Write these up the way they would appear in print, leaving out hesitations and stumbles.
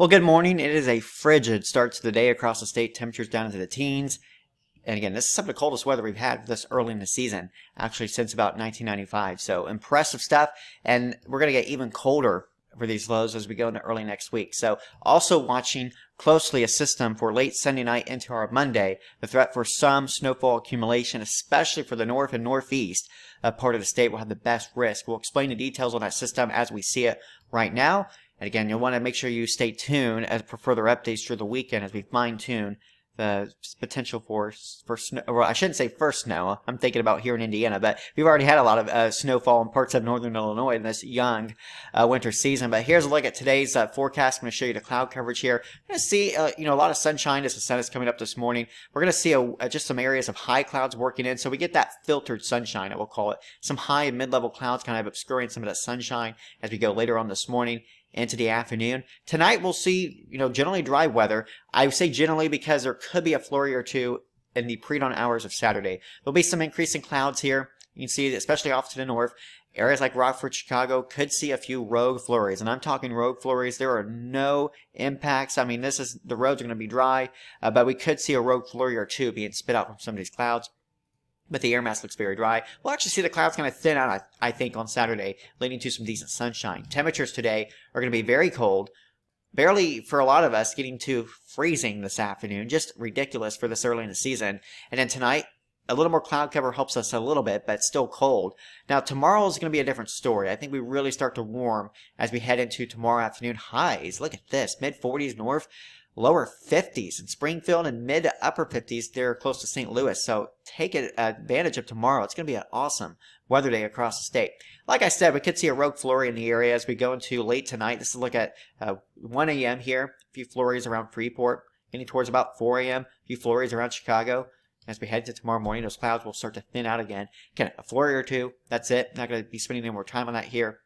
Well, good morning. It is a frigid start to the day across the state. Temperatures down into the teens. And again, this is some of the coldest weather we've had this early in the season, actually since about 1995. So impressive stuff. And we're going to get even colder for these lows as we go into early next week. So also watching closely a system for late Sunday night into our Monday, the threat for some snowfall accumulation, especially for the north and northeast part of the state, will have the best risk. We'll explain the details on that system as we see it right now. And again, you'll want to make sure you stay tuned for further updates through the weekend as we fine-tune the potential for snow. Well, I shouldn't say for snow. I'm thinking about here in Indiana, but we've already had a lot of snowfall in parts of northern Illinois in this young winter season. But here's a look at today's forecast. I'm going to show you the cloud coverage here. We're going to see a lot of sunshine as the sun is coming up this morning. We're going to see just some areas of high clouds working in, so we get that filtered sunshine, I will call it. Some high and mid-level clouds kind of obscuring some of that sunshine as we go later on this morning into the afternoon. Tonight we'll see, generally dry weather. I say generally because there could be a flurry or two in the pre-dawn hours of Saturday. There'll be some increasing clouds here. You can see, especially off to the north, areas like Rockford, Chicago could see a few rogue flurries. And I'm talking rogue flurries. There are no impacts. I mean, the roads are going to be dry, but we could see a rogue flurry or two being spit out from some of these clouds. But the air mass looks very dry. We'll actually see the clouds kind of thin out, I think, on Saturday, leading to some decent sunshine. Temperatures today are going to be very cold, barely, for a lot of us, getting to freezing this afternoon. Just ridiculous for this early in the season. And then tonight, a little more cloud cover helps us a little bit, but it's still cold. Now, tomorrow is going to be a different story. I think we really start to warm as we head into tomorrow afternoon. Highs, look at this, mid-40s north. Lower 50s in Springfield and mid to upper 50s. They're close to St. Louis. So take advantage of tomorrow. It's going to be an awesome weather day across the state. Like I said, we could see a rogue flurry in the area as we go into late tonight. This is a look at 1 a.m. here. A few flurries around Freeport. Getting towards about 4 a.m. A few flurries around Chicago. As we head to tomorrow morning, those clouds will start to thin out again. Again, a flurry or two. That's it. Not going to be spending any more time on that here.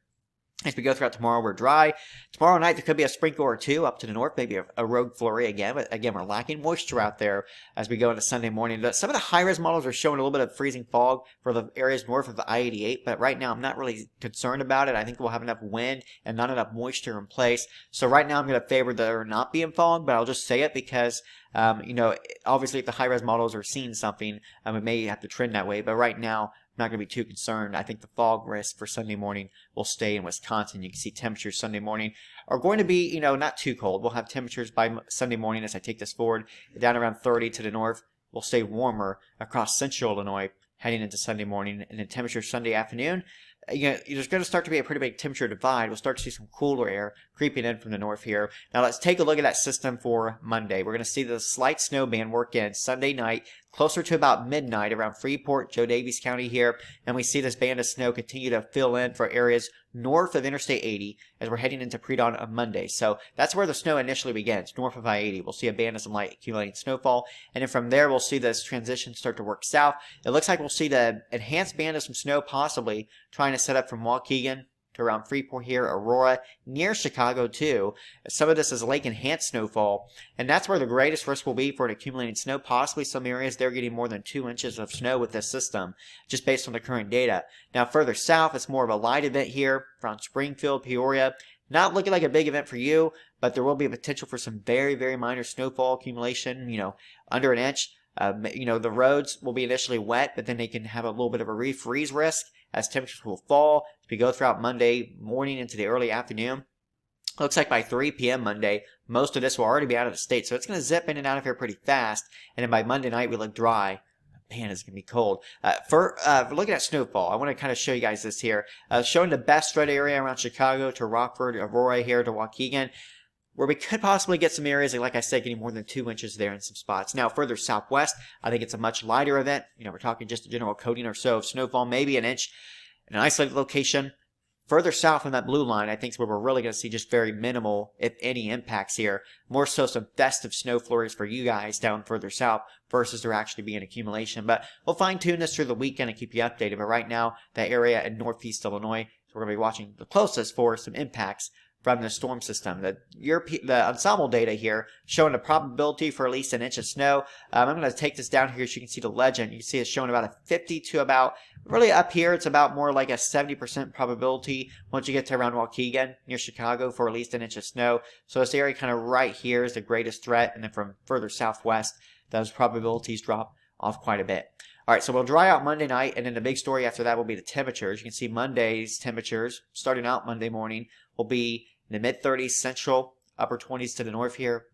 As we go throughout tomorrow, we're dry. Tomorrow night, there could be a sprinkle or two up to the north, maybe a rogue flurry again. But again, we're lacking moisture out there as we go into Sunday morning. Some of the high-res models are showing a little bit of freezing fog for the areas north of the I-88. But right now, I'm not really concerned about it. I think we'll have enough wind and not enough moisture in place. So right now, I'm going to favor there not being fog, but I'll just say it because obviously if the high-res models are seeing something, we may have to trend that way. But right now, I'm not going to be too concerned. I think the fog risk for Sunday morning will stay in Wisconsin. You can see temperatures Sunday morning are going to be, not too cold. We'll have temperatures by Sunday morning as I take this forward down around 30 to the north. We'll stay warmer across central Illinois heading into Sunday morning. And then temperatures Sunday afternoon, there's going to start to be a pretty big temperature divide. We'll start to see some cooler air creeping in from the north here. Now let's take a look at that system for Monday. We're going to see the slight snow band work in Sunday night, closer to about midnight around Freeport, Joe Daviess County here. And we see this band of snow continue to fill in for areas north of Interstate 80 as we're heading into pre-dawn on Monday. So that's where the snow initially begins, north of I-80. We'll see a band of some light accumulating snowfall. And then from there, we'll see this transition start to work south. It looks like we'll see the enhanced band of some snow possibly trying to set up from Waukegan to around Freeport here, Aurora, near Chicago too. Some of this is lake enhanced snowfall, and that's where the greatest risk will be for an accumulating snow. Possibly some areas they're getting more than 2 inches of snow with this system, just based on the current data. Now further south, it's more of a light event here around Springfield, Peoria. Not looking like a big event for you, but there will be a potential for some very, very minor snowfall accumulation, under an inch. The roads will be initially wet, but then they can have a little bit of a refreeze risk as temperatures will fall as we go throughout Monday morning into the early afternoon. Looks like by 3 p.m. Monday, most of this will already be out of the state, so it's going to zip in and out of here pretty fast. And then by Monday night, we look dry. Man, it's going to be cold. For looking at snowfall, I want to kind of show you guys this here. Showing the best spread area around Chicago to Rockford, Aurora here to Waukegan, where we could possibly get some areas, like I said, getting more than 2 inches there in some spots. Now, further southwest, I think it's a much lighter event. We're talking just a general coating or so of snowfall, maybe an inch in an isolated location. Further south on that blue line, I think is where we're really going to see just very minimal, if any, impacts here. More so some festive snow flurries for you guys down further south versus there actually being accumulation. But we'll fine-tune this through the weekend and keep you updated. But right now, that area in northeast Illinois, so we're going to be watching the closest for some impacts from the storm system. The ensemble data here showing the probability for at least an inch of snow. I'm going to take this down here so you can see the legend. You can see it's showing about a 50 to about, really up here, it's about more like a 70% probability once you get to around Waukegan near Chicago for at least an inch of snow. So this area kind of right here is the greatest threat, and then from further southwest, those probabilities drop off quite a bit. All right, so we'll dry out Monday night, and then the big story after that will be the temperatures. You can see Monday's temperatures, starting out Monday morning, will be in the mid-30s central, upper 20s to the north here.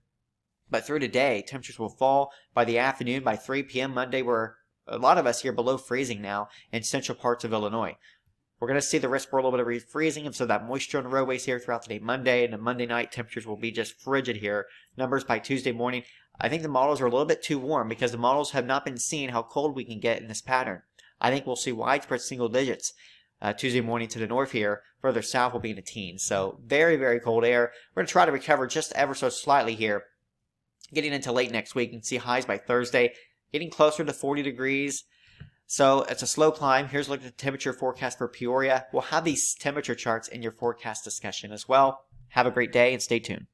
But through the day, temperatures will fall. By the afternoon, by 3 p.m. Monday, we're a lot of us here below freezing now in central parts of Illinois. We're going to see the risk for a little bit of refreezing, and so that moisture on the roadways here throughout the day Monday, and then Monday night, temperatures will be just frigid here. Numbers by Tuesday morning. I think the models are a little bit too warm because the models have not been seeing how cold we can get in this pattern. I think we'll see widespread single digits Tuesday morning to the north here. Further south will be in the teens. So very, very cold air. We're going to try to recover just ever so slightly here. Getting into late next week, you can see highs by Thursday, getting closer to 40 degrees. So it's a slow climb. Here's a look at the temperature forecast for Peoria. We'll have these temperature charts in your forecast discussion as well. Have a great day and stay tuned.